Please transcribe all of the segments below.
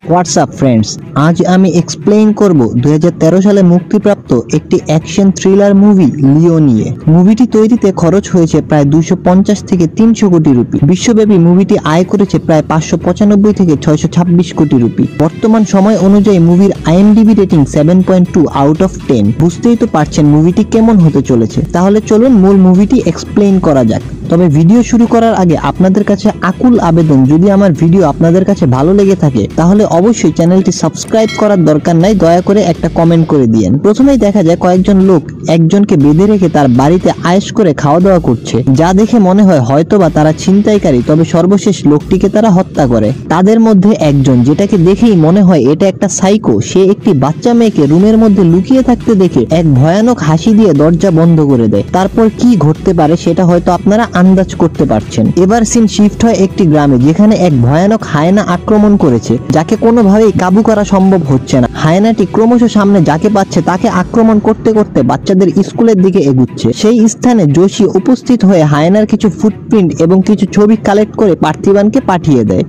WhatsApp friends, আজ আমি explain করব 2013 সালে মুক্তিপ্রাপ্ত একটি অ্যাকশন থ্রিলার মুভি লিও নিয়ে। মুভিটি তৈরিতে খরচ হয়েছে প্রায় 250 থেকে 300 কোটি রুপি। বিশ্বব্যাপী মুভিটি আয় করেছে প্রায় 595 থেকে 626 কোটি রুপি। বর্তমান সময় অনুযায়ী মুভির আইএমডিবি রেটিং 7.2 আউট অফ 10। বুঝতেই তো পারছেন মুভিটি কেমন হতে চলেছে। তাহলে চলুন মূল মুভিটি এক্সপ্লেইন করা যাক। তবে ভিডিও শুরু করার আগে আপনাদের কাছে আকুল আবেদন, যদি আমার ভিডিও আপনাদের কাছে ভালো লেগে থাকে তাহলে অবশ্যই চ্যানেলটি সাবস্ক্রাইব করার দরকার নাই, দয়া করে একটা কমেন্ট করে দিয়েন। প্রথমেই দেখা যায় কয়েকজন লোক একজনকে বেঁধে রেখে তার বাড়িতে আয়েশ করে খাওয়া দাওয়া করছে, যা দেখে মনে হয় হয়তোবা তারা ছিনতাইকারী। তবে সর্বশেষ লোকটিকে তারা হত্যা করে। তাদের মধ্যে একজন, যেটাকে দেখেই মনে হয় এটা একটা সাইকো, সে একটি বাচ্চা মেয়েকে রুমের মধ্যে লুকিয়ে থাকতে দেখে এক ভয়ানক হাসি দিয়ে দরজা বন্ধ করে দেয়। তারপর কি ঘটতে পারে সেটা হয়তো আপনারা আন্দাজ করতে পারছেন। এবার সিন শিফট হয় একটি গ্রামে, যেখানে এক ভয়ানক হায়না আক্রমণ করেছে, যাকে কোনোভাবেই কাবু করা সম্ভব হচ্ছে না। হায়নাটি ক্রমশ সামনে যাকে পাচ্ছে তাকে আক্রমণ করতে করতে বাচ্চাদের স্কুলের দিকে এগুচ্ছে। সেই স্থানে যোশী উপস্থিত হয়ে হায়নার কিছু ফুটপ্রিন্ট এবং কিছু ছবি কালেক্ট করে পার্থিবানকে পাঠিয়ে দেয়।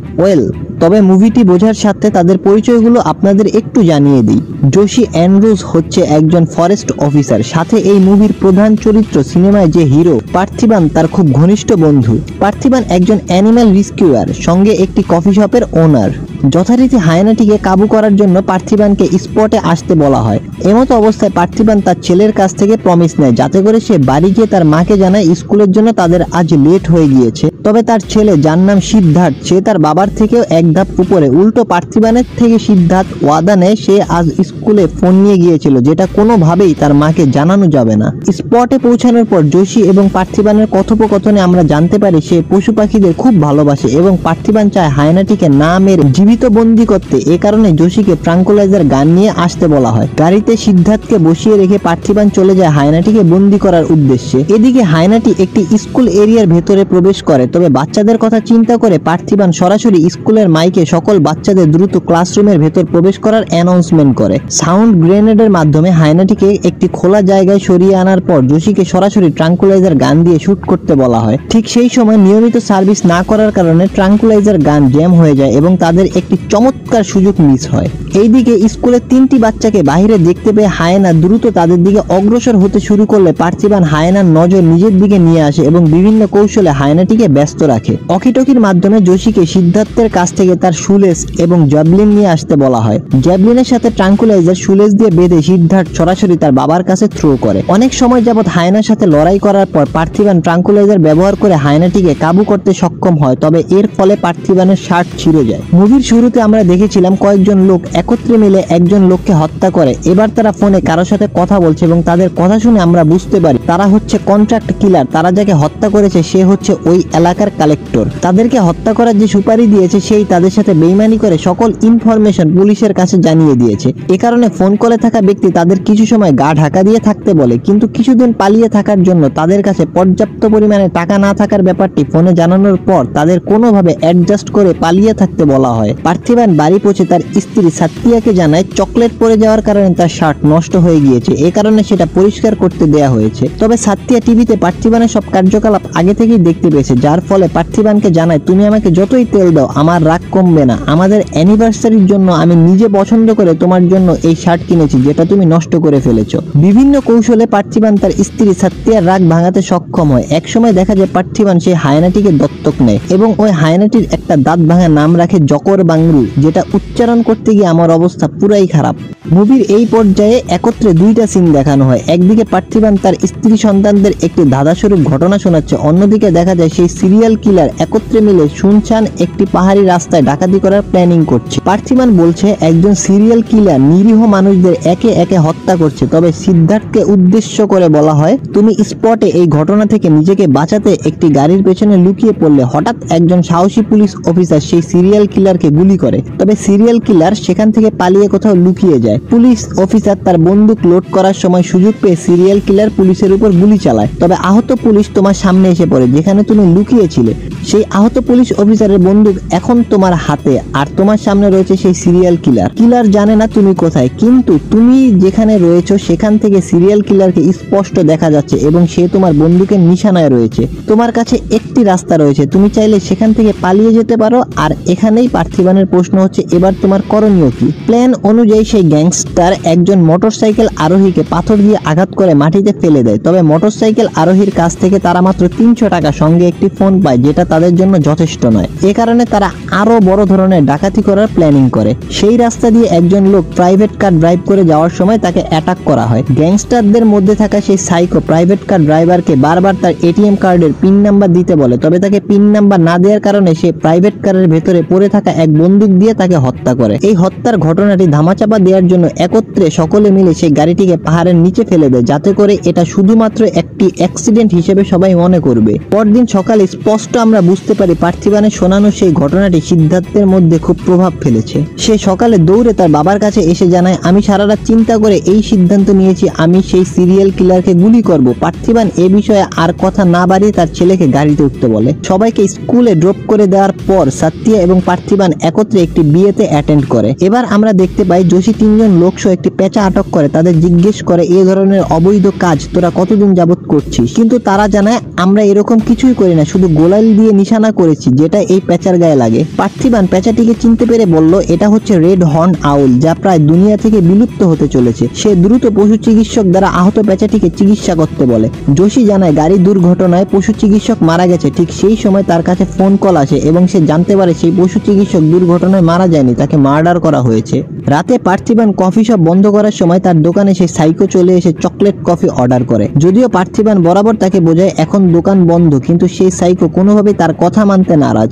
তবে মুভিটি বোঝার সাথে তাদের পরিচয়গুলো আপনাদের একটু জানিয়ে দিই। যোশী অ্যান্ড্রুজ হচ্ছে একজন ফরেস্ট অফিসার, সাথে এই মুভির প্রধান চরিত্র সিনেমায় যে হিরো পার্থিবান তার খুব ঘনিষ্ঠ বন্ধু। পার্থিবান একজন অ্যানিম্যাল রেস্কিউয়ার, সঙ্গে একটি কফি শপের ওনার। যথারীতি হায়নাটিকে কাবু করার জন্য পার্থিবানকে স্পটে আসতে বলা হয়। এমতো অবস্থায় পার্থিবান তার ছেলের কাছ থেকে প্রমিস নেয়, যাতে করে সে বাড়ি গিয়ে তার মাকে জানায় স্কুলের জন্য তাদের আজ লেট হয়ে গিয়েছে। তবে তার ছেলে, যার নাম সিদ্ধার্থ, সে তার বাবার থেকেও এক ধাপ উপরে। উল্টো পার্থিবানের থেকে সিদ্ধার্থ ওয়াদা নেয় সে আজ স্কুলে ফোন নিয়ে গিয়েছিল, যেটা কোনোভাবেই তার মাকে জানানো যাবে না। স্পটে পৌঁছানোর পর যোশী এবং পার্থিবানের কথোপকথনে আমরা জানতে পারি সে পশু পাখিদের খুব ভালোবাসে এবং পার্থিবান চায় হায়নাটিকে না মেরে জীবিত বন্দি করতে। এ কারণে যোশীকে ট্রাঙ্কুলাইজার গান নিয়ে আসতে বলা হয়। গাড়িতে সিদ্ধার্থকে বসিয়ে রেখে পার্থিবান চলে যায় হায়নাটিকে বন্দি করার উদ্দেশ্যে। এদিকে হায়নাটি একটি স্কুল এরিয়ার ভেতরে প্রবেশ করে। তবে বাচ্চাদের কথা চিন্তা করে পার্থিবান সরাসরি স্কুলের মাইকে সকল বাচ্চাদের দ্রুত ক্লাসরুমের ভেতর প্রবেশ করার অ্যানাউন্সমেন্ট করে। সাউন্ড গ্রেনেডের মাধ্যমে হায়নাটিকে একটি খোলা জায়গায় সরিয়ে আনার পর যোশীকে সরাসরি ট্রাঙ্কুলাইজার গান দিয়ে শুট করতে বলা হয়। ঠিক সেই সময় নিয়মিত সার্ভিস না করার কারণে ট্রাঙ্কুলাইজার গান জ্যাম হয়ে যায় এবং তাদের একটি চমৎকার সুযোগ মিস হয়। এইদিকে স্কুলের 3টি বাচ্চাকে বাইরে দেখতে পেয়ে হায়না দ্রুত তাদের দিকে অগ্রসর হতে শুরু করলে পার্থিবান হায়নার নজর নিজের দিকে নিয়ে আসে এবং বিভিন্ন কৌশলে হায়নাটিকে ব্যস্ত রাখে। অকিটকির মাধ্যমে যোশীকে সিদ্ধার্থের কাছ থেকে তার শুলেস এবং জ্যাভলিন নিয়ে আসতে বলা হয়। জ্যাভলিনের সাথে ট্রাঙ্কুলাইজার শুলেস দিয়ে বেঁধে সিদ্ধার্থ সরাসরি তার বাবার কাছে থ্রো করে। অনেক সময় যাবৎ হায়নার সাথে লড়াই করার পর পার্থিবান ট্রাঙ্কুলাইজার ব্যবহার করে হায়নাটিকে কাবু করতে সক্ষম হয়। তবে এর ফলে পার্থিবানের শার্ট ছিঁড়ে যায়। মুভির শুরুতে আমরা দেখেছিলাম কয়েকজন লোক একত্রে মিলে একজন লোককে হত্যা করে। এবার তারা ফোনে কারোর সাথে কথা বলছে এবং তাদের কথা শুনে আমরা বুঝতে পারি তারা হচ্ছে কন্ট্রাক্ট কিলার। তারা যাকে হত্যা করেছে সে হচ্ছে ওই এলাকার কালেক্টর। তাদেরকে হত্যা করার যে সুপারি দিয়েছে সেই তাদের সাথে বেইমানি করে সকল ইনফরমেশন পুলিশের কাছে জানিয়ে দিয়েছে। এ কারণে ফোন কলে থাকা ব্যক্তি তাদের কিছু সময় গা ঢাকা দিয়ে থাকতে বলে, কিন্তু কিছুদিন পালিয়ে থাকার জন্য তাদের কাছে পর্যাপ্ত পরিমাণে টাকা না থাকার ব্যাপারটি ফোনে জানানোর পর তাদের কোনোভাবে অ্যাডজাস্ট করে পালিয়ে থাকতে বলা হয়। পার্থিবান বাড়ি পৌঁছে তার স্ত্রী সাত্তিয়াকে জানায় চকলেট পড়ে যাওয়ার কারণে তার শার্ট নষ্ট হয়ে গিয়েছে, এ কারণে সেটা পরিষ্কার করতে দেয়া হয়েছে। তবে সাত্তিয়া টিভিতে পার্থিবানের সব কার্যকলাপ আগে থেকেই দেখতে পেয়েছে, যার ফলে পার্থিবানকে জানায় তুমি আমাকে যতই তেল দাও আমার রাগ কমবে না। আমাদের অ্যানিভার্সারির জন্য আমি নিজে পছন্দ করে তোমার জন্য এই শার্ট কিনেছি, যেটা তুমি নষ্ট করে ফেলেছো। বিভিন্ন কৌশলে পার্থিবান তার স্ত্রী সাত্তিয়ার রাগ ভাঙাতে সক্ষম হয়। একসময় দেখা যায় পার্থিবান সেই হায়নাটিকে দত্তক নেয় এবং ওই হায়নাটির একটা দাঁত ভাঙা নাম রাখে জকর বাংরু, যেটা উচ্চারণ করতে গিয়ে আমার অবস্থা পুরাই খারাপ। মুভির এই পর্যায়ে একত্রে 2টা সিন দেখানো হয়। একদিকে পার্থিবান তার স্ত্রী সন্তানদের একটি ধাঁধাস্বরূপ ঘটনা শোনাচ্ছে, অন্যদিকে দেখা যায় সেই সিরিয়াল কিলার একত্রে মিলে শুনশান একটি পাহাড়ি রাস্তায় ডাকাতি করার প্ল্যানিং করছে। পার্থিবান বলছে একজন সিরিয়াল কিলার নিরীহ মানুষদের একে একে হত্যা করছে। তবে সিদ্ধার্থকে উদ্দেশ্য করে বলা হয় তুমি স্পটে এই ঘটনা থেকে নিজেকে বাঁচাতে একটি গাড়ির পেছনে লুকিয়ে পড়লে হঠাৎ একজন সাহসী পুলিশ অফিসার সেই সিরিয়াল কিলারকে গুলি করে। তবে সিরিয়াল কিলার সেখান থেকে পালিয়ে কোথাও লুকিয়ে যায়। পুলিশ অফিসার তার বন্দুক লোড করার সময় সুযোগ পেয়ে সিরিয়াল কিলার পুলিশের উপর গুলি চালায়। তবে আহত পুলিশ তোমার সামনে এসে পড়ে যেখানে তুমি লুকিয়েছিলে। সেই আহত পুলিশ অফিসারের বন্দুক এখন তোমার হাতে, আর তোমার সামনে রয়েছে সেই সিরিয়াল কিলার। কিলার জানে না তুমি কোথায়, কিন্তু তুমি যেখানে রয়েছো সেখান থেকে সিরিয়াল কিলারকে স্পষ্ট দেখা যাচ্ছে এবং সে তোমার বন্দুকের নিশানায় রয়েছে। তোমার কাছে একটি রাস্তা রয়েছে, তুমি চাইলে সেখান থেকে পালিয়ে যেতে পারো। আর এখানেই পার্থিবানের প্রশ্ন হচ্ছে, এবার তোমার করণীয় কি? প্ল্যান অনুযায়ী সেই গ্যাংস্টার একজন মোটরসাইকেল আরোহীকে পাথর দিয়ে আঘাত করে মাটিতে ফেলে দেয়। তবে মোটরসাইকেল আরোহীর কাছ থেকে তারা মাত্র 300 টাকা সঙ্গে একটি ফোন পায়, যেটা তাদের জন্য যথেষ্ট নয়। এ কারণে তারা আরো বড় ধরনের ডাকাতি করার প্ল্যানিং করে। সেই রাস্তা দিয়ে একজন লোক প্রাইভেট কার ড্রাইভ করে যাওয়ার সময় তাকে অ্যাটাক করা হয়। গ্যাংস্টারদের মধ্যে থাকা সেই সাইকো প্রাইভেট কার ড্রাইভারকে বারবার তার এটিএম কার্ডের পিন নাম্বার দিতে বলে, তবে তাকে পিন নাম্বার না দেওয়ার কারণে সে প্রাইভেট কারের ভেতরে পড়ে থাকা এক বন্দুক দিয়ে তাকে হত্যা করে। এই হত্যার ঘটনাটি ধামাচাপা দেওয়ার জন্য একত্রে সকলে মিলে সেই গাড়িটিকে পাহাড়ের নিচে ফেলে দেয়, যাতে করে এটা শুধুমাত্র একটি অ্যাক্সিডেন্ট হিসেবে সবাই মনে করবে। পরদিন সকালে স্পষ্ট আমরা বুঝতে পারি পার্থিবানের শোনানো সেই ঘটনাটি সিদ্ধার্থের মধ্যে খুব প্রভাব ফেলেছে। সে সকালে দৌড়ে তার বাবার কাছে এসে জানায়, আমি সারা রাত চিন্তা করে এই সিদ্ধান্ত নিয়েছি, আমি সেই সিরিয়াল কিলারকে গুলি করব। পার্থিবান এ বিষয়ে আর কথা না বাড়িয়ে তার ছেলেকে গাড়িতে উঠতে বলে। সবাইকে স্কুলে ড্রপ করে দেওয়ার পর সাত্তিয়া এবং পার্থিবান একত্রে একটি বিয়েতে অ্যাটেন্ড করে। এবার আমরা দেখতে পাই যোশী 3 জন লোকসহ একটি পেঁচা আটক করে তাদের জিজ্ঞেস করে, এই ধরনের অবৈধ কাজ তোরা কতদিন যাবত করছিস? কিন্তু তারা জানায়, আমরা এরকম কিছুই করি না, শুধু গোলাল দিয়ে নিশানা করেছি যেটা এই পেঁচার গায়ে লাগে। পার্থিবান পেঁচাটিকে চিনতে পেরে বলল, এটা হচ্ছে রেড হর্ন আউল, যা প্রায় দুনিয়া থেকে বিলুপ্ত হতে চলেছে। সে দ্রুত পশু চিকিৎসক দ্বারা আহত পেঁচাটিকে চিকিৎসা করতে বলে। যোশী জানায় গাড়ি দুর্ঘটনায় পশু চিকিৎসক মারা গেছে। ঠিক সেই সময় তার কাছে ফোন কল আসে এবং সে জানতে পারে সেই পশু চিকিৎসক দুর্ঘটনায় মারা যায়নি, তাকে মার্ডার করা হয়েছে। রাতে পার্থিবান কফি শপ বন্ধ করার সময় তার দোকানে সেই সাইকো চলে এসে চকলেট কফি অর্ডার করে। যদিও পার্থিবান বরাবর তাকে বোঝায় এখন দোকান বন্ধ, কিন্তু সেই সাইকো কোনোভাবেই তার কথা মানতে নারাজ।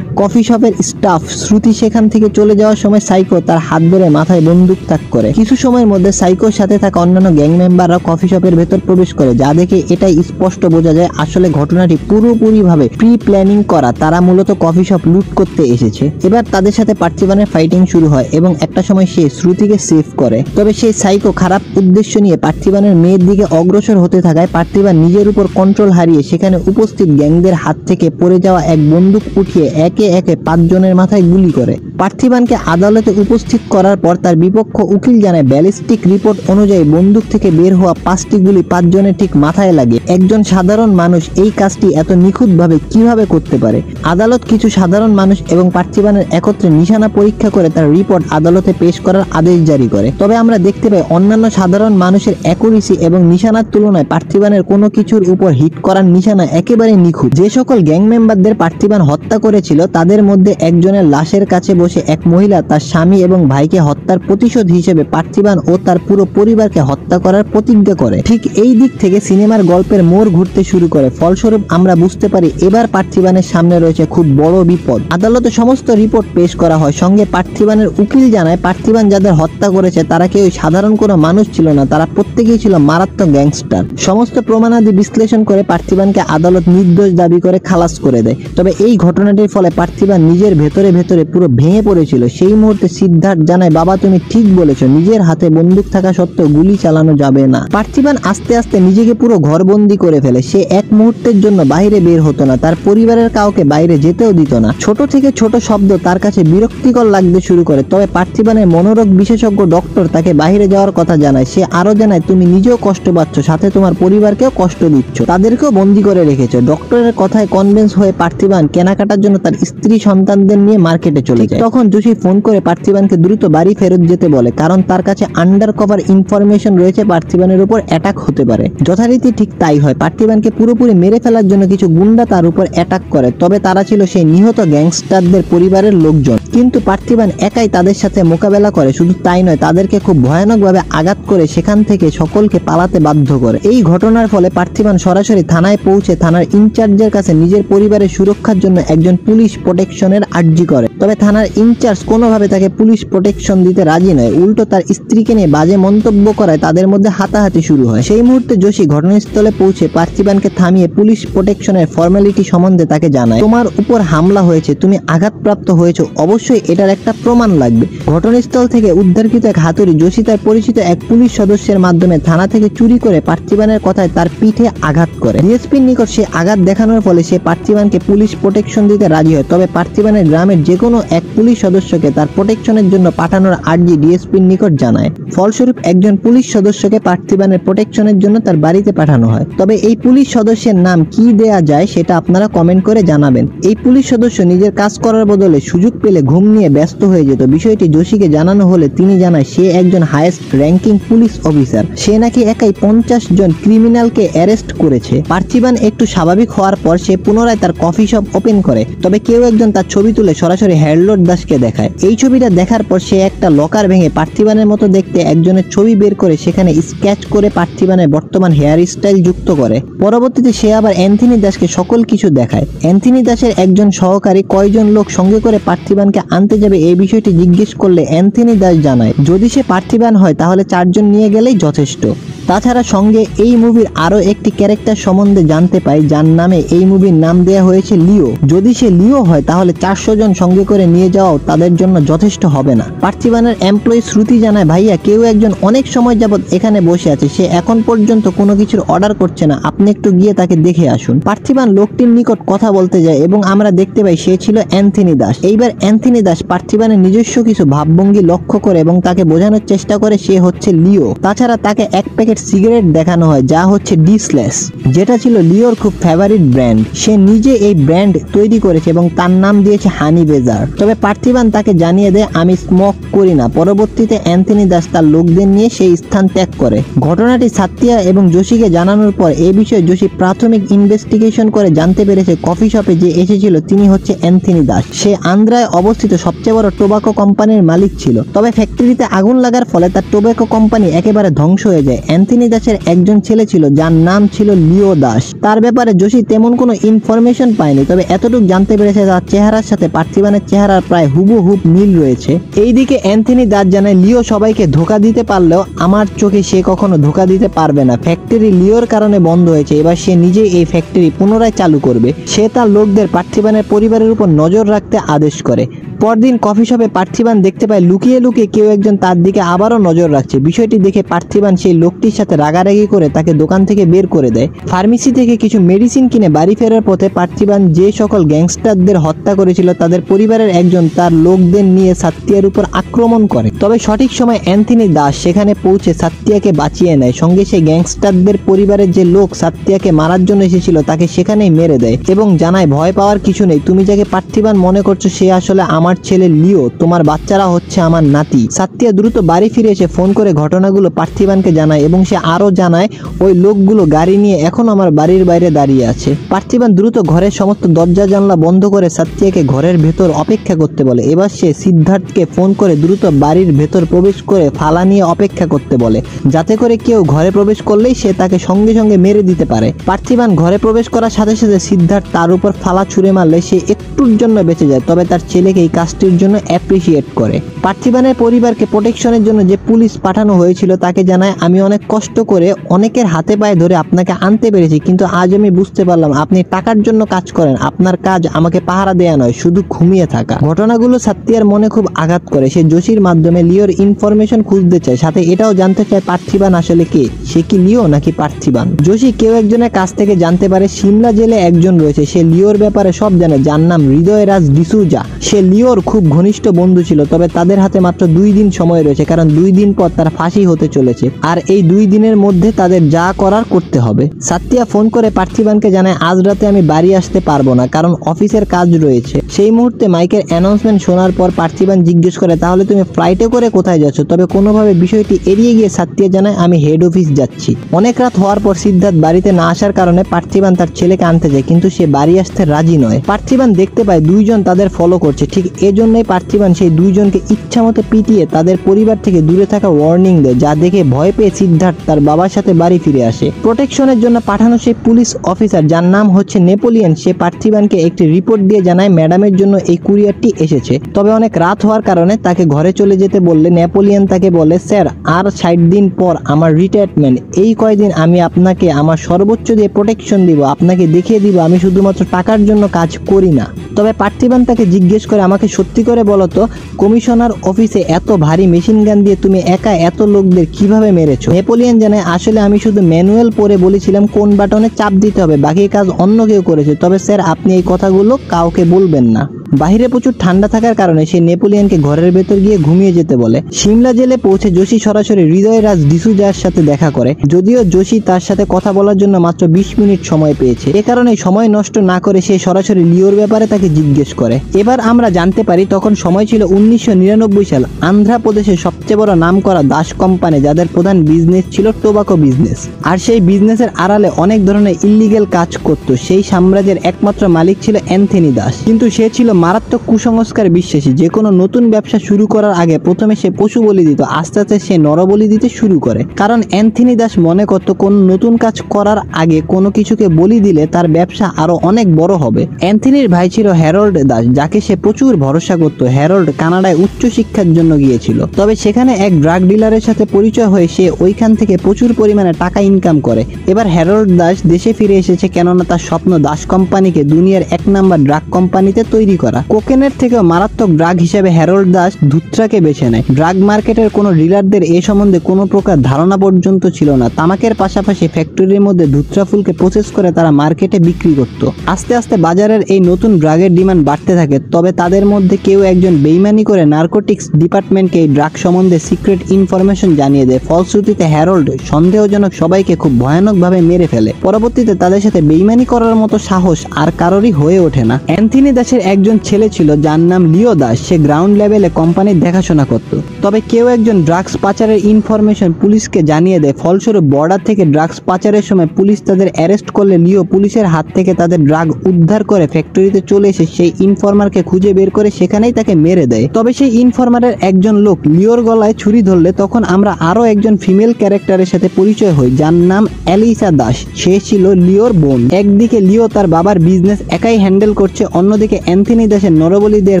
কফি শপের স্টাফ শ্রুতি সেখান থেকে চলে যাওয়ার সময় সাইকো তার হাত ধরে মাথায় বন্দুক তাক করে। কিছু সময়ের মধ্যে সাইকোর সাথে থাকা অন্যান্য গ্যাং মেম্বাররা কফি শপের ভেতর প্রবেশ করে, যা দেখে এটাই স্পষ্ট বোঝা যায় আসলে ঘটনাটি পুরোপুরিভাবে প্রি প্ল্যানিং করা। তারা মূলত কফি শপ লুট করতে এসেছে। এবার তাদের সাথে পার্থিবানের ফাইটিং শুরু হয় এবং একটা সময় সে শ্রুতিকে সেভ করে। তবে সেই সাইকো খারাপ উদ্দেশ্য নিয়ে পার্থিবানের মেয়ের দিকে অগ্রসর হতে থাকায় পার্থিবান নিজের উপর কন্ট্রোল হারিয়ে সেখানে উপস্থিত গ্যাংদের হাত থেকে পড়ে যাওয়া এক বন্দুক উঠিয়ে একে একে 5 জনের মাথায় গুলি করে। পার্থিবানকে আদালতে উপস্থিত করার পর তার বিপক্ষ উকিল জানায়, ব্যালিস্টিক রিপোর্ট অনুযায়ী বন্দুক থেকে বের হওয়া 5টি গুলি 5 জনের ঠিক মাথায় লাগে। একজন সাধারণ মানুষ এই কাজটি এত নিখুঁতভাবে কিভাবে করতে পারে? আদালত কিছু সাধারণ মানুষ এবং পার্থিবানের একত্রে নিশানা পরীক্ষা করে তার রিপোর্ট আদালতে পেশ করার আদেশ জারি করে। তবে আমরা দেখতে পাই অন্যান্য সাধারণ মানুষের অ্যাকুরেসি এবং নিশানার তুলনায় পার্থিবানের কোনো কিছুর উপর হিট করার নিশানা একেবারে নিখুঁত। যে সকল গ্যাং মেম্বারদের পার্থিবান হত্যা করেছিল তাদের মধ্যে একজনের লাশের কাছে বসে এক মহিলা তার স্বামী এবং ভাইকে হত্যার প্রতিশোধ হিসেবে পার্থিবান ও তার পুরো পরিবারকে হত্যা করার প্রতিজ্ঞা করে। ঠিক এই দিক থেকে সিনেমার গল্পের মোড় ঘুরতে শুরু করে। ফলস্বরূপ আমরা বুঝতে পারি এবার পার্থিবানের সামনে রয়েছে খুব বড় বিপদ। আদালতে সমস্ত রিপোর্ট পেশ করা হয়। সঙ্গে পার্থিবানের উকিল জানায় পার্থিবান যাদের হত্যা করেছে তারা কেউ সাধারণ কোনো মানুষ ছিল না, তারা প্রত্যেকেই ছিল মারাত্মক গ্যাংস্টার। সমস্ত প্রমাণাদি বিশ্লেষণ করে পার্থিবানকে আদালত নির্দোষ দাবি করে খালাস করে দেয়। তবে এই ঘটনাটির ফলে পার্থিবান নিজের ভেতরে ভেতরে পুরো ভেঙে পড়েছিল। সেই মুহূর্তে সিদ্ধার্থ জানায়, বাবা তুমি ঠিক বলেছো, নিজের হাতে বন্দুক থাকা সত্ত্বেও গুলি চালানো যাবে না। পার্থিবান আস্তে আস্তে নিজেকে পুরো ঘরবন্দি করে ফেলে। সে এক মুহূর্তের জন্য বাইরে বের হতো না, তার পরিবারের কাউকে বাইরে যেতেও দিত না। ছোট থেকে ছোট শব্দ তার কাছে বিরক্তিকর লাগতে শুরু করে। তবে পার্থিবানের মনোরোগ বিশেষজ্ঞ ডক্টর তাকে বাইরে যাওয়ার কথা জানায়। সে আরো জানায়, তুমি নিজেও কষ্ট পাচ্ছ, সাথে তোমার পরিবারকেও কষ্ট দিচ্ছ, তাদেরকেও বন্দি করে রেখেছো। ডক্টরের কথায় কনভিন্স হয়ে পার্থিবান কেনাকাটার জন্য তার স্ত্রী সন্তানদের নিয়ে মার্কেটে চলে যায়। তখন যোশী ফোন করে পার্থিবানকে দ্রুত বাড়ি ফেরত যেতে বলে, কারণ তার কাছে আন্ডার কভার ইনফরমেশন রয়েছে পার্থিবানের উপর অ্যাটাক হতে পারে। যথারীতি ঠিক তাই হয়। পার্থিবানকে পুরোপুরি মেরে ফেলার জন্য কিছু গুন্ডা তার উপর অ্যাটাক করে। তবে তারা ছিল সেই নিহত গ্যাংস্টারদের পরিবারের লোকজন। কিন্তু পার্থিবান একাই তাদের সাথে মোকাবেলা করে। শুধু তাই নয়, তাদেরকে খুব ভয়ানকভাবে আঘাত করে সেখান থেকে সকলকে পালাতে বাধ্য করে। এই ঘটনার ফলে পার্থিবান সরাসরি থানায় পৌঁছে থানার ইনচার্জের কাছে নিজের পরিবারের সুরক্ষার জন্য একজন পুলিশ প্রোটেকশনের আর্জি করে। তবে থানার ইনচার্জ কোনোভাবে তাকে পুলিশ প্রোটেকশন দিতে রাজি নয়, উল্টো তার স্ত্রীকে নিয়ে বাজে মন্তব্য করায় তাদের মধ্যে হাতাহাতি শুরু হয়। সেই মুহূর্তে যোশী ঘটনাস্থলে পৌঁছে পার্থিবানকে থামিয়ে পুলিশ প্রোটেকশনের ফর্মালিটি সম্বন্ধে তাকে জানায়, তোমার উপর হামলা হয়েছে, তুমি আঘাতপ্রাপ্ত হয়েছো, অবশ্যই এটার একটা প্রমাণ লাগবে। ঘটনাস্থল থেকে উদ্ধারকৃত এক হাতুড়ি যোশী তার পরিচিত এক পুলিশ সদস্যের মাধ্যমে থানা থেকে চুরি করে পার্থিবানের কথায় তার পিঠে আঘাত করে। ডিএসপির নিকট সে আঘাত দেখানোর ফলে সে পার্থিবানকে তাকে পুলিশ প্রোটেকশন দিতে রাজি হয়, তবে পার্থিবানের গ্রামের যে কোনো এক পুলিশ সদস্যকে তার প্রোটেকশনের জন্য পাঠানোর আর্জি ডিএসপির নিকট জানায়। ফলস্বরূপ একজন পুলিশ সদস্যকে পার্থিবানের প্রোটেকশনের জন্য তার বাড়িতে পাঠানো হয়। তবে এই পুলিশ সদস্যের নাম কি দেয়া যায় সেটা আপনারা কমেন্ট করে জানাবেন। এই পুলিশ সদস্য নিজের কাজ করার বদলে সুযোগ পেলে ঘুম নিয়ে ব্যস্ত হয়ে যেত। বিষয়টি যোশীকে জানানো হলে তিনি জানায় সে একজন হাইয়েস্ট র্যাঙ্কিং পুলিশ অফিসার, সে নাকি একাই 50 জন ক্রিমিনালকে অ্যারেস্ট করেছে। পার্থিবান একটু স্বাভাবিক হওয়ার পর সে পুনরায় তার কফি শপ ওপেন করে, তবে কেউ একজন তার ছবি তুলে সরাসরি হ্যারল্ড দাসকে দেখায়। এই ছবিটা দেখার পর সে একটা লকার ভেঙে পার্থিবানের মতো দেখতে একজনের ছবি বের করে সেখানে স্কেচ করে পার্থিবানের বর্তমান হেয়ার স্টাইল যুক্ত করে। পরবর্তীতে সে আবার অ্যান্থনি দাসকে সকল কিছু দেখায়। অ্যান্থনি দাসের একজন সহকারী কয়জন লোক সঙ্গে করে পার্থিবানকে আনতে যাবে এই বিষয়টি জিজ্ঞেস করলে অ্যান্থনি দাস জানায় যদি সে পার্থিবান হয় তাহলে 4 জন নিয়ে গেলেই যথেষ্ট। তাছাড়া সঙ্গে এই মুভির আরো একটি ক্যারেক্টার সম্বন্ধে জানতে পাই যার নামে এই মুভির নাম দেয়া হয়েছে লিও। যদি সে লিও হয় তাহলে 400 জন সঙ্গে করে নিয়ে যাওয়াও তাদের জন্য যথেষ্ট হবে না। পার্থিবানের এমপ্লয়ি শ্রুতি জানায় ভাইয়া কেউ একজন অনেক সময় যাবত এখানে বসে আছে, সে এখন পর্যন্ত কোনো কিছুর অর্ডার করছে না, আপনি একটু গিয়ে তাকে দেখে আসুন। পার্থিবান লোকটির নিকট কথা বলতে যায় এবং আমরা দেখতে পাই সে ছিল অ্যান্থনি দাস। এইবার অ্যান্থনি দাস পার্থিবানের নিজস্ব কিছু ভাবভঙ্গি লক্ষ্য করে এবং তাকে বোঝানোর চেষ্টা করে সে হচ্ছে লিও। তাছাড়া তাকে এক প্যাকেট সিগারেট দেখানো হয় যা হচ্ছে ডিসলেস, যেটা ছিল লিওর খুব ফেভারিট ব্র্যান্ড। সে নিজে এই ব্র্যান্ড তৈরি করেছে এবং তার নাম দিয়েছে হানি বেজার। তবে পার্থিবান তাকে জানিয়ে দেয় আমি স্মোক করি না। পরবর্তীতে অ্যান্থনি দাস তার লোকদের নিয়ে সেই স্থান ত্যাগ করে। ঘটনাটি সাতিয়া এবং যোশীকে জানানোর পর এই বিষয়ে যোশী প্রাথমিক ইনভেস্টিগেশন করে জানতে পেরেছে কফি শপে যে এসেছিল তিনি হচ্ছে অ্যান্থনি দাস। সে আন্দ্রায় অবস্থিত সবচেয়ে বড় টোবাকো কোম্পানির মালিক ছিল। তবে ফ্যাক্টরিতে আগুন লাগার ফলে তার টোবাকো কোম্পানি একেবারে ধ্বংস হয়ে যায়। অ্যান্থনি দাসের একজন ছেলে ছিল যার নাম ছিল লিও দাস। তার ব্যাপারে যোশী তেমন কোনো ইনফরমেশন পায়নি, তবে এতটুকু জানতে পেরেছে তার চেহারার সাথে পার্থিবানের চেহারার প্রায় হুবহুব মিল রয়েছে। এইদিকে অ্যান্থনি দাস জানায় লিও সবাইকে ধোঁকা দিতে পারলেও আমার চোখে সে কখনো ধোঁকা দিতে পারবে না। ফ্যাক্টরি লিওর কারণে বন্ধ হয়েছে, এবার সে নিজেই এই ফ্যাক্টরি পুনরায় চালু করবে। সে তার লোকদের পার্থিবানের পরিবারের উপর নজর রাখতে আদেশ করে। পরদিন কফি শপে পার্থিবান দেখতে পায় লুকিয়ে লুকিয়ে কেউ একজন তার দিকে আবারও নজর রাখছে। বিষয়টি দেখে পার্থিবান সেই লোকটির সাথে রাগারাগি করে তাকে দোকান থেকে বের করে দেয়। ফার্মেসি থেকে কিছু মেডিসিন কিনে বাড়ি ফেরার পথে পার্থিবান যে সকল গ্যাংস্টারদের হত্যা করেছিল তাদের পরিবারের একজন তার লোকদের নিয়ে সাত্তিয়ার উপর আক্রমণ করে। তবে সঠিক সময় অ্যান্থনি দাস সেখানে পৌঁছে সাত্তিয়াকে বাঁচিয়ে নেয়। সঙ্গে সেই গ্যাংস্টারদের পরিবারের যে লোক সাত্তিয়াকে মারার জন্য এসেছিল তাকে সেখানেই মেরে দেয় এবং জানায় ভয় পাওয়ার কিছু নেই, তুমি যাকে পার্থিবান মনে করছো সে আসলে আমার ছেলে লিও, তোমার বাচ্চারা হচ্ছে আমার নাতি। সাত্তিয়া দ্রুত বাড়ি ফিরে এসে ফোন করে ঘটনাগুলো পার্থিবানকে জানায় এবং সে আরো জানায় ওই লোকগুলো গাড়ি নিয়ে এখন আমার বাড়ির বাইরে দাঁড়িয়ে আছে। পার্থিবান দ্রুত ঘরের সমস্ত দরজা জানলা বন্ধ করে সাত্তিয়াকে ঘরের ভেতর অপেক্ষা করতে বলে। এবার সে সিদ্ধার্থকে ফোন করে দ্রুত বাড়ির ভেতর প্রবেশ করে ফালা নিয়ে অপেক্ষা করতে বলে, যাতে করে কেউ ঘরে প্রবেশ করলেই সে তাকে সঙ্গে সঙ্গে মেরে দিতে পারে। পার্থিবান ঘরে প্রবেশ করার সাথে সাথে সিদ্ধার্থ তার উপর ফালা ছুঁড়ে মারলে সে একটুর জন্য বেঁচে যায়, তবে তার ছেলেকে এই কাজটির জন্য অ্যাপ্রিসিয়েট করে। পার্থিবানের পরিবারকে প্রোটেকশনের জন্য যে পুলিশ পাঠানো হয়েছিল তাকে জানায় আমি অনেক কষ্ট করে অনেকের হাতে পায়ে ধরে আপনাকে আনতে পেরেছি, কিন্তু আজ আমি বুঝতে পারলাম আপনি টাকার জন্য কাজ করেন, আপনার কাজ আমাকে পাহারা দেয়া নয় শুধু ঘুমিয়ে থাকা। ঘটনাগুলো সাত্তিয়ার মনে খুব আঘাত করে। সে যোশীর মাধ্যমে লিওর ইনফরমেশন খুঁজতে চায়, সাথে এটাও জানতে চায় পার্থিবান আসলে কে, সে কি লিও নাকি পার্থিবান। যোশী কেউ একজনের কাছ থেকে জানতে পারে সিমলা জেলে একজন রয়েছে, সে লিওর ব্যাপারে সব জানে, যার নাম হৃদয়রাজ ডিসুজা। সে লিওর খুব ঘনিষ্ঠ বন্ধু ছিল, তবে তাদের হাতে মাত্র 2 দিন সময় রয়েছে, কারণ 2 দিন পর তার ফাঁসি হতে চলেছে আর এই 2 দিনের মধ্যে তাদের যা করার করতে হবে। সাত্তিয়া ফোন করে পার্থিবানকে জানায় আজ রাতে আমি বাড়ি আসতে পারবো না কারণ অফিসের কাজ রয়েছে। সেই মুহূর্তে মাইকের অ্যানাউন্সমেন্ট শোনার পর পার্থিবান জিজ্ঞেস করে তাহলে তুমি ফ্লাইটে করে কোথায় যাচ্ছ, তবে কোনোভাবে বিষয়টি এড়িয়ে গিয়ে সাত্তিয়া জানায় আমি হেড অফিস যাচ্ছি। অনেক রাত হওয়ার পর সিদ্ধার্থ বাড়িতে না আসার কারণে পার্থিবান তার ছেলেকে আনতে যায়, কিন্তু সে বাড়ি আসতে রাজি নয়। পার্থিবান দেখতে পায় 2 জন তাদের ফলো করছে, ঠিক এজন্যই পার্থিবান সেই 2 জনকে ইচ্ছামতো পিটিয়ে তাদের পরিবার থেকে দূরে থাকা ওয়ার্নিং দেয়, যা দেখে ভয় পেয়ে সিদ্ধার্থ তার বাবার সাথে বাড়ি ফিরে আসে। প্রোটেকশনের জন্য পাঠানো সেই পুলিশ অফিসার যার নাম হচ্ছে নেপোলিয়ন, সে পার্থিবানকে একটি রিপোর্ট দিয়ে জানায় ম্যাডামের জন্য এই কুরিয়ারটি এসেছে। তবে অনেক রাত হওয়ার কারণে তাকে ঘরে চলে যেতে বললে নেপোলিয়ন তাকে বলে স্যার আর 60 দিন পর আমার রিটায়ারমেন্ট, এই কয়দিন আমি আপনাকে আমার সর্বোচ্চ দিয়ে প্রোটেকশন দিব, আপনাকে দেখিয়ে দিব আমি শুধুমাত্র টাকার জন্য কাজ করি না। তবে পার্থিবান তাকে জিজ্ঞেস করে আমাকে আমাকে সত্যি করে বলো তো, কমিশনার অফিসে এত ভারী মেশিন গান দিয়ে তুমি একা এত লোকদের কিভাবে মেরেছো? নেপোলিয়ন জানায়, আসলে আমি শুধু ম্যানুয়াল পড়ে বলেছিলাম কোন বাটনে চাপ দিতে হবে, বাকি কাজ অন্য কেউ করেছে। তবে স্যার, আপনি এই কথাগুলো কাউকে বলবেন না। বাহিরে প্রচুর ঠান্ডা থাকার কারণে সে নেপোলিয়নকে ঘরের ভেতর গিয়ে ঘুমিয়ে যেতে বলে। সিমলা জেলে পৌঁছে জোশি সরাসরি হৃদয়রাজ ডিসুজার সাথে দেখা করে, যদিও জোশি তার সাথে কথা বলার জন্য মাত্র 20 মিনিট সময় পেয়েছে। এ কারণে সময় নষ্ট না করে সে সরাসরি লিওর ব্যাপারে তাকে জিজ্ঞেস করে। এবার আমরা জানতে পারি তখন সময় ছিল 1999 সাল। আন্ধ্রপ্রদেশের সবচেয়ে বড় নামকরা দাস কোম্পানি, যাদের প্রধান বিজনেস ছিল টোবাকো বিজনেস, আর সেই বিজনেসের আড়ালে অনেক ধরনের ইল্লিগেল কাজ করত। সেই সাম্রাজ্যের একমাত্র মালিক ছিল অ্যান্থনি দাস, কিন্তু সে ছিল মারাত্মক কুসংস্কার বিশ্বাসী। যে কোনো নতুন ব্যবসা শুরু করার আগে প্রথমে সে পশু বলি দিত, আস্তে আস্তে সে নরবলি দিতে শুরু করে। কারণ অ্যান্থনি দাস মনে করত কোনো নতুন কাজ করার আগে কোনো কিছুকে বলি দিলে তার ব্যবসা আরো অনেক বড় হবে। অ্যান্থনির ভাই ছিল হ্যারল্ড দাস, যাকে সে প্রচুর ভরসা করত। হ্যারল্ড কানাডায় উচ্চ শিক্ষার জন্য গিয়েছিল, তবে সেখানে এক ড্রাগ ডিলারের সাথে পরিচয় হয়ে সে ওইখান থেকে প্রচুর পরিমাণে টাকা ইনকাম করে। এবার হ্যারল্ড দাস দেশে ফিরে এসেছে, কেননা তার স্বপ্ন দাস কোম্পানিকে দুনিয়ার 1 নাম্বার ড্রাগ কোম্পানিতে তৈরি করা। কোকেনের থেকেও মারাত্মক ড্রাগ হিসেবে হ্যারল্ড দাস ধুত্রাকে বেছে নেয়। ড্রাগ মার্কেটের কোনো ডিলারদের এ সম্বন্ধে কোনো প্রকার ধারণা পর্যন্ত ছিল না। তামাকের পাশাপাশি ফ্যাক্টরির মধ্যে ধুত্রা ফুলকে প্রসেস করে তারা মার্কেটে বিক্রি করত। আস্তে আস্তে বাজারের এই নতুন ড্রাগের ডিমান্ড বাড়তে থাকে। তবে তাদের মধ্যে কেউ একজন বেইমানি করে নার্কোটিক্স ডিপার্টমেন্টকে এই ড্রাগ সম্বন্ধে সিক্রেট ইনফরমেশন জানিয়ে দেয়। ফলশ্রুতিতে হ্যারল্ড সন্দেহজনক সবাইকে খুব ভয়ানকভাবে মেরে ফেলে। পরবর্তীতে তাদের সাথে বেইমানি করার মতো সাহস আর কারোরই হয়ে ওঠে না। অ্যান্থনি দাসের একজন ছেলে ছিল যার নাম লিও দাস। সে গ্রাউন্ড লেভেলে কোম্পানির দেখাশোনা করত। তবে কেউ একজন ড্রাগস পাচারের ইনফরমেশন পুলিশকে জানিয়ে দেয়। ফলস্বরূপ বর্ডার থেকে ড্রাগস পাচারের সময় পুলিশ তাদের অ্যারেস্ট করলে লিও পুলিশের হাত থেকে তাদের ড্রাগ উদ্ধার করে ফ্যাক্টরিতে চলে এসে সেই ইনফরমারকে খুঁজে বের করে সেখানেই তাকে মেরে দেয়। তবে সেই ইনফরমারের একজন লোক লিওর গলায় ছুরি ধরলে তখন আমরা আরো একজন ফিমেল ক্যারেক্টারের সাথে পরিচয় হই, যার নাম অ্যালিসা দাস। সে ছিল লিওর বোন। একদিকে লিও তার বাবার বিজনেস একাই হ্যান্ডেল করছে, অন্যদিকে অ্যান্থনি দাসের নরবলিদের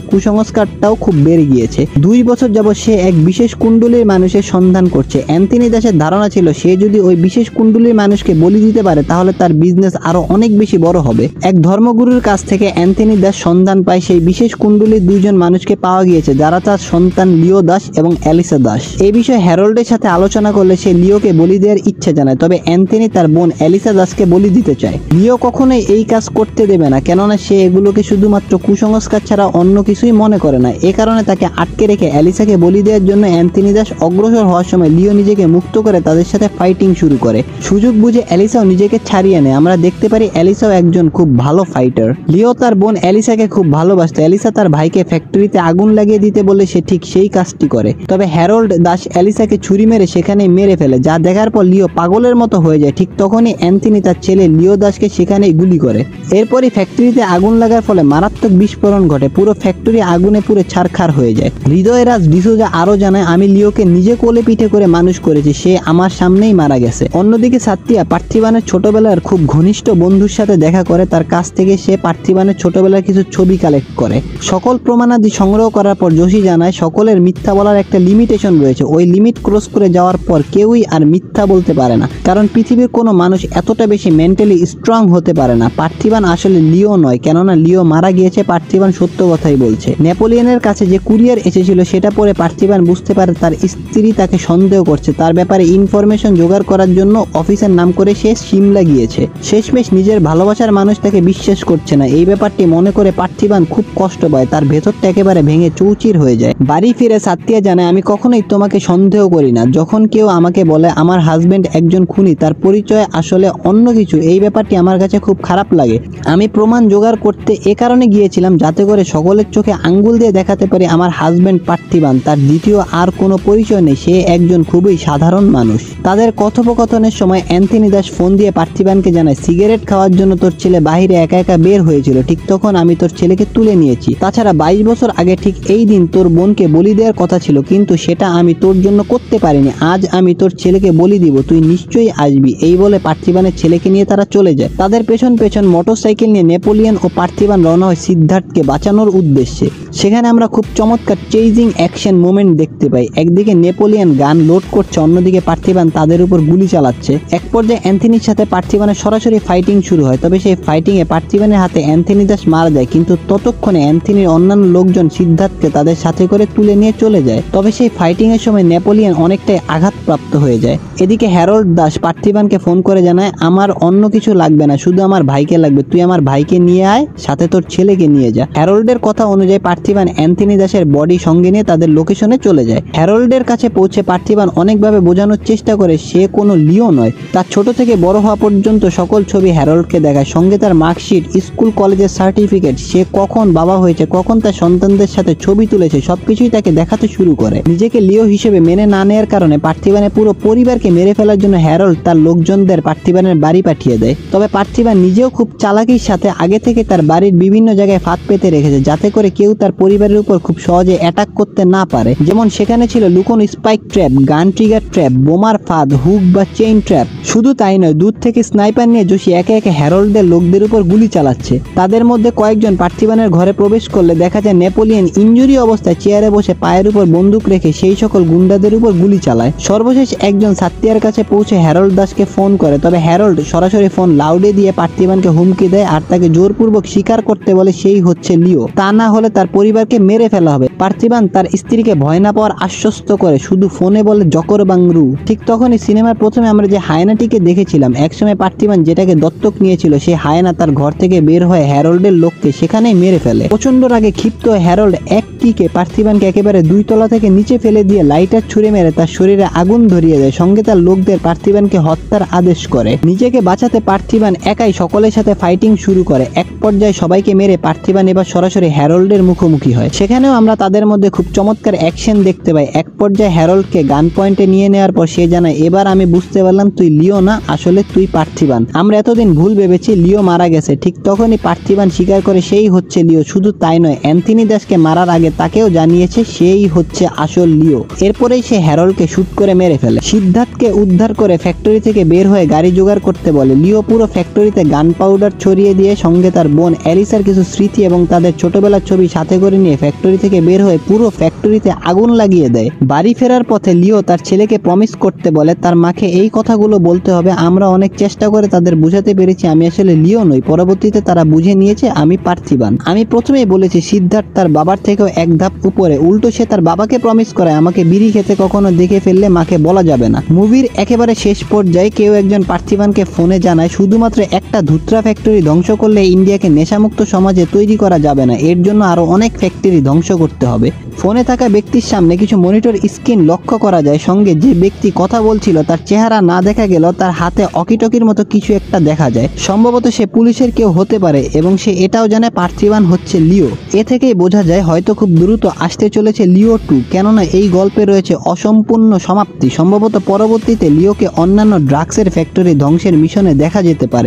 কুসংস্কারটাও খুব বেড়ে গিয়েছে। 2 বছর যাবৎ সে এক বিশেষ কুণ্ডলীর মানুষের সন্ধান করছে। অ্যান্থনি দাসের ধারণা ছিল সে যদি ওই বিশেষ কুণ্ডলীর মানুষকে বলি দিতে পারে তাহলে তার বিজনেস আরো অনেক বেশি বড় হবে। এক ধর্মগুরুর কাছ থেকে অ্যান্থনি দাস সন্ধান পায় সেই বিশেষ কুণ্ডলীর 2 জন মানুষকে পাওয়া গিয়েছে, যারা তার সন্তান লিও দাস এবং অ্যালিসা দাস। এই বিষয়ে হ্যারল্ডের সাথে আলোচনা করলে সে লিওকে বলি দেওয়ার ইচ্ছা জানায়, তবে অ্যান্থনি তার বোন অ্যালিসা দাসকে বলি দিতে চায়। লিও কখনোই এই কাজ করতে দেবে না, কেননা সে এগুলোকে শুধুমাত্র কুসংস্কার ছাড়া অন্য কিছুই মনে করে না। এ কারণে তাকে আটকে রেখে অ্যালিসাকে বলি দেওয়ার জন্য অ্যান্থনি দাস অগ্রসর হওয়ার সময় লিও নিজেকে মুক্ত করে তাদের সাথে ফাইটিং শুরু করে। সুযোগ বুঝে অ্যালিসাও নিজেকে ছাড়িয়ে নেয়। আমরা দেখতে পারি অ্যালিসাও একজন খুব ভালো ফাইটার। লিও তার বোন অ্যালিসাকে খুব ভালোবাসত। অ্যালিসা তার ভাইকে ফ্যাক্টরিতে আগুন লাগিয়ে দিতে বলে সে ঠিক সেই কাজটি করে। তবে হ্যারল্ড দাস অ্যালিসাকে ছুরি মেরে সেখানেই মেরে ফেলে, যা দেখার পর লিও পাগলের মতো হয়ে যায়। ঠিক তখনই অ্যান্থনি তার ছেলে লিও দাসকে সেখানেই গুলি করে। এরপরই ফ্যাক্টরিতে আগুন লাগার ফলে মারাত্মক বিস্ফোরণ ঘটে। পুরো ফ্যাক্টরি আগুনে পুরো ছারখার হয়ে যায়। হৃদয়রাজ ডিসুজা আরো জানায়, আমি লিওকে নিজে কোলে পিঠে করে মানুষ করেছি, সে আমার সামনেই মারা গেছে। অন্যদিকে সাত্তিয়া পার্থিবানের ছোটবেলার খুব ঘনিষ্ঠ বন্ধুর সাথে দেখা করে। তার কাছ থেকে সে পার্থিবানের ছোটবেলার কিছু ছবি কালেক্ট করে। সকল প্রমাণাদি সংগ্রহ করার পর জোশী জানায় সকলের মিথ্যা বলার একটা লিমিটেশন রয়েছে। ওই লিমিট ক্রস করে যাওয়ার পর কেউই আর মিথ্যা বলতে পারে না, কারণ পৃথিবীর কোনো মানুষ এতটা বেশি মেন্টালি স্ট্রং হতে পারে না। পার্থিবান আসলে লিও নয়, কেননা লিও মারা গিয়েছে। পার্থিবান সত্য কথাই বলছে। নেপোলিয়নের কাছে যে কুরিয়ার এসেছিল সেটা পরে পার্থিবান বুঝতে পারে তার স্ত্রী তাকে সন্দেহ করছে। তার ব্যাপারে ইনফরমেশন জোগাড় করার জন্য অফিসের নাম করে সে সিমলা গিয়েছে। শেষমেশ নিজের ভালোবাসার মানুষ তাকে বিশ্বাস করছে না। এই ব্যাপারটি মনে করে পার্থিবান খুব কষ্ট পায়। তার ভেতরটা একেবারে ভেঙে চৌচির হয়ে যায়। বাড়ি ফিরে সাত্তিয়া জানায়, আমি কখনোই তোমাকে সন্দেহ করি না। যখন কেউ আমাকে বলে আমার হাজবেন্ড একজন খুনি, তার পরিচয় আসলে অন্য কিছু, এই ব্যাপারটি আমার কাছে খুব খারাপ লাগে। আমি প্রমাণ জোগাড় করতে এ কারণে গিয়েছিলাম যাতে করে সকলের চোখে আঙ্গুল দিয়ে দেখাতে পারি আমার হাজবেন্ড পার্থিবান, তার দ্বিতীয় আর কোনো পরিচয় নেই, সে একজন খুবই সাধারণ মানুষ। তাদের কথোপকথনের সময় অ্যান্থনি দাস ফোন দিয়ে পার্থিবানকে জানায়, সিগারেট খাওয়ার জন্য তোর ছেলে বাইরে একা একা বের হয়েছিল, ঠিক তখন আমি তোর ছেলেকে তুলে নিয়েছি। তাছাড়া 22 বছর আগে ঠিক এই দিন তোর বোনকে বলি দেওয়ার কথা ছিল, কিন্তু সেটা আমি তোর জন্য করতে পারিনি। আজ আমি তোর ছেলেকে বলি দিব, তুই নিশ্চয়ই আসবি। এই বলে পার্থিবানের ছেলেকে নিয়ে তারা চলে যায়। তাদের পেছন পেছন মোটরসাইকেল নিয়ে নেপোলিয়ন ও পার্থিবান রওনা হয় সিদ্ধার্থ সিদ্ধার্থকে বাঁচানোর উদ্দেশ্যে। সেখানে আমরা খুব চমৎকার চেজিং অ্যাকশন মোমেন্ট দেখতে পাই। একদিকে নেপোলিয়ন গান লোড করছে, অন্যদিকে পার্থিবান তাদের উপর গুলি চালাচ্ছে। এক পর্যায়ে অ্যান্থনির সাথে পার্থিবানের সরাসরি ফাইটিং শুরু হয়, তবে সেই ফাইটিংয়ে পার্থিবানের হাতে অ্যান্থনি দাস মারা যায়, কিন্তু ততক্ষণে অ্যান্থনির অন্যান্য লোকজন সিদ্ধার্থকে তাদের সাথে করে তুলে নিয়ে চলে যায়। তবে সেই ফাইটিং এর সময় নেপোলিয়ন অনেকটাই আঘাতপ্রাপ্ত হয়ে যায়। এদিকে হ্যারল্ড দাস পার্থিবানকে ফোন করে জানায়, আমার অন্য কিছু লাগবে না, শুধু আমার ভাইকে লাগবে, তুই আমার ভাইকে নিয়ে আয়, সাথে তোর ছেলেকে নিয়ে যা। হ্যারল্ডের কথা অনুযায়ী পার্থিবান অ্যান্থনি দাসের বডি সঙ্গে নিয়ে তাদের লোকেশনে চলে যায়। হ্যারল্ডের কাছে পৌঁছে পার্থিবান অনেকভাবে বোঝানোর চেষ্টা করে সে কোনো লিও নয়। তার ছোট থেকে বড় হওয়া পর্যন্ত সকল ছবি হ্যারল্ডকে দেখায়, সঙ্গে তার মার্কশিট, স্কুল কলেজের সার্টিফিকেট, সে কখন বাবা হয়েছে, কখন তার সন্তানদের সাথে ছবি তুলেছে, সবকিছুই তাকে দেখাতে শুরু করে। নিজেকে লিও হিসেবে মেনে না নেওয়ার কারণে পার্থিবানের পুরো পরিবারকে মেরে ফেলার জন্য হ্যারল্ড তার লোকজনদের পার্থিবানের বাড়ি পাঠিয়ে দেয়। তবে পার্থিবান নিজেও খুব চালাকির সাথে আগে থেকে তার বাড়ির বিভিন্ন জায়গায় ফাঁদ পেতে রেখেছে, যাতে করে কেউ তার পরিবারের উপর খুব সহজে অ্যাটাক করতে না পারে। যেমন সেখানে ছিল লুকোনো স্পাইক ট্র্যাপ, গান ট্রিগার ট্র্যাপ, বোমার ফাঁদ, হুক বা চেইন ট্র্যাপ। শুধু তাই নয়, দূর থেকে স্নাইপার নিয়ে যোশী একে একে হ্যারল্ডের লোকদের উপর গুলি চালাচ্ছে। তাদের মধ্যে কয়েকজন পার্থিবানের ঘরে প্রবেশ করলে দেখা যায় নেপোলিয়ন ইনজুরি অবস্থায় চেয়ারে বসে পায়ের উপর বন্দুক রেখে সেই সকল গুন্ডাদের উপর গুলি চালায়। সর্বশেষ একজন সাত্তিয়ার কাছে পৌঁছে হ্যারল্ড দাসকে ফোন করে, তবে হ্যারল্ড সরাসরি ফোন লাউডে দিয়ে পার্থিবানকে হুমকি দেয় আর তাকে জোরপূর্বক স্বীকার করতে বলে সেই হচ্ছে লিও, তা না হলে তার পরিবারকে মেরে ফেলা হবে। পার্থিবান তার স্ত্রীকে ভয় না পাওয়ার আশ্বস্ত করে, শুধু ফোনে বলে জকর বাংরু। ঠিক তখনই সিনেমার প্রথমে আমরা যে হায়নাটিকে দেখেছিলাম, একসময় পার্থিবান যেটাকে দত্তক নিয়েছিল, সেই হায়না তার ঘর থেকে বের হয়ে হ্যারল্ডের লোককে সেখানেই মেরে ফেলে। প্রচন্ড রাগে ক্ষিপ্ত হ্যারল্ড এক কিকে পার্থিবানকে একেবারে 2 তলা থেকে নিচে ফেলে দিয়ে লাইটার ছুঁড়ে মেরে তার শরীরে আগুন ধরিয়ে দেয়। সঙ্গে তার লোকদের পার্থিবানকে হত্যার আদেশ করে। নিজেকে বাঁচাতে পার্থিবান একাই সকলের সাথে ফাইটিং শুরু করে। এক পর্যায়ে সবাইকে মেরে পার্থিবান এবার সরাসরি হ্যারল্ডের মুখোমুখি হয়। সেখানেও আমরা তাদের মধ্যে খুব চমৎকার অ্যাকশন দেখতে পাই। এক পর্যায়ে হ্যারল্ডকে গান পয়েন্টে নিয়ে নেওয়ার পর সে জানায়, এবার আমি বুঝতে পারলাম তুই লিও না, আসলে তুই পার্থিবান। আমরা এতদিন ভুল ভেবেছি লিও মারা গেছে। ঠিক তখনই পার্থিবান স্বীকার করে সেই হচ্ছে লিও। শুধু তাই নয়, অ্যান্থনি দাসকে মারার আগে তাকেও জানিয়েছে সেই হচ্ছে আসল লিও। এরপরেই সে হ্যারল্ডকে শুট করে মেরে ফেলে। সিদ্ধার্থকে উদ্ধার করে ফ্যাক্টরি থেকে বের হয়ে গাড়ি জোগাড় করতে বলে। লিও পুরো ফ্যাক্টরিতে গান পাউডার ছড়িয়ে দিয়ে সঙ্গে তার বোন অ্যালিসার কিছু স্মৃতি এবং তাদের ছোটবেলার ছবি সাথে করে নিয়ে ফ্যাক্টরি থেকে বের হয়ে পুরো ফ্যাক্টরিতে আগুন লাগিয়ে দেয়। বাড়ি ফেরার পথে লিও তার ছেলেকে প্রমিস করতে বলে তার মাকে এই কথাগুলো বলতে হবে, আমরা অনেক চেষ্টা করে তাদের বুঝাতে পেরেছি আমি আসলে লিও নই। পরবর্তীতে তারা বুঝে নিয়েছে আমি পার্থিবান। আমি প্রথমেই বলেছি সিদ্ধার্থ তার বাবার থেকেও এক ধাপ উপরে, উল্টো সে তার বাবাকে প্রমিস করে আমাকে বিড়ি খেতে কখনো দেখে ফেললে মাকে বলা যাবে না। মুভির একেবারে শেষ পর্যায়ে কেউ একজন পার্থিবানকে ফোনে জানায় শুধুমাত্র একটা ধুত্রা ফ্যাক্টরি ধ্বংস করলে ইন্ডিয়াকে নেশামুক্ত সমাজে তৈরি করা যাবে না, এর জন্য আরো অনেক ফ্যাক্টরি ধ্বংস করতে হবে। ফোনে থাকা ব্যক্তির সামনে কিছু মনিটর স্ক্রিন লক্ষ্য করা যায়, সঙ্গে যে ব্যক্তি কথা বলছিল তার চেহারা না দেখা গেল তার হাতে অকিটকির মতো কিছু একটা দেখা যায়। সম্ভবত সে পুলিশের কেউ হতে পারে এবং সে এটাও জানে পার্থিবান হচ্ছে লিও। এ থেকেই বোঝা যায় হয়তো খুব দ্রুত আসতে চলেছে লিও 2, কেননা এই গল্পে রয়েছে অসম্পূর্ণ সমাপ্তি। সম্ভবত পরবর্তীতে লিওকে অন্যান্য ড্রাগসের ফ্যাক্টরি ধ্বংসের মিশনে দেখা যেতে পারে।